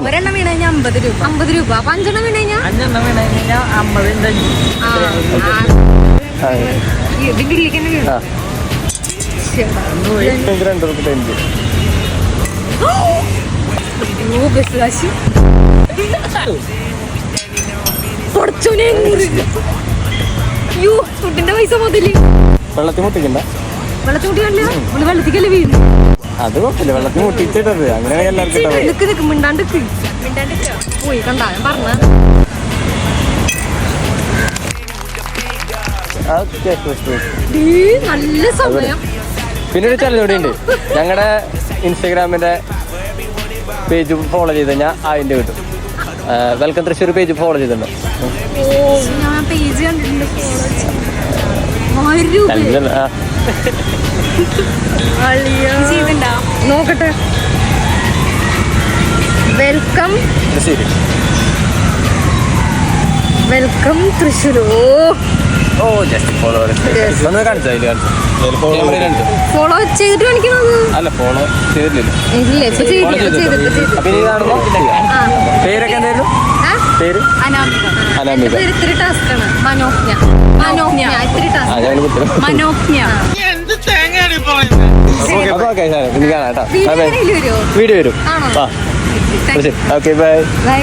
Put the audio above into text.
ഒരെണ്ണം വീണ് കഴിഞ്ഞാൽ 50 രൂപ. 50 രൂപ. അപ്പൊ 5 എണ്ണം വീണ് കഴിഞ്ഞാൽ 5 എണ്ണം വീണ് കഴിഞ്ഞാൽ 50 ഉണ്ട്. ഡിഗ്രിയിലേക്ക് തന്നെ വീണു. ബസ് കാശ് ഫുഡിന്റെ പൈസ മുതല് വെള്ളത്തിൽ മുട്ടിക്കണ്ട. വെള്ളത്തിൽ മുട്ടിക്കല്ല, വെള്ളത്തിക്കല്ലേ വീണ്. അത് കുഴപ്പമില്ല, വെള്ളത്തിൽ മുട്ടിച്ചിട്ടത് അങ്ങനെ എല്ലാവർക്കും മിണ്ടാണ്ട് പോയി കണ്ടാ ഞാൻ പറഞ്ഞ. നല്ല സമയം. പിന്നെ ഒരു ചലഞ്ച് കൂടി ഉണ്ട്. ഞങ്ങളുടെ ഇൻസ്റ്റഗ്രാമിന്റെ പേജ് ഫോളോ ചെയ്ത് കഴിഞ്ഞാൽ അതിന്റെ കിട്ടും. വെൽക്കം തൃശ്ശൂർ പേജ് ഫോളോ ചെയ്തിട്ടുണ്ടോ? ഞാൻ പേജ് കണ്ടിട്ടുണ്ട്. നോക്കട്ടെ. വെൽക്കം തൃശ്ശൂർ. ഓ ജസ്റ്റ് ഫോളോ ഫോളോ ചെയ്തിട്ട് കാണിക്കണത് അല്ല, ഫോളോ ചെയ്തിട്ടില്ല. പേരൊക്കെ എന്തായിരുന്നു? പേര് അനാമിക. ഇത്തിരി ടാസ്ക് ആണ്. മനോജ്ഞ. ഇത്തിരി ടാസ്ക്. മനോജ്ഞ. കാണാം കേട്ടോ. വീഡിയോ വീഡിയോ വരും. Okay bye.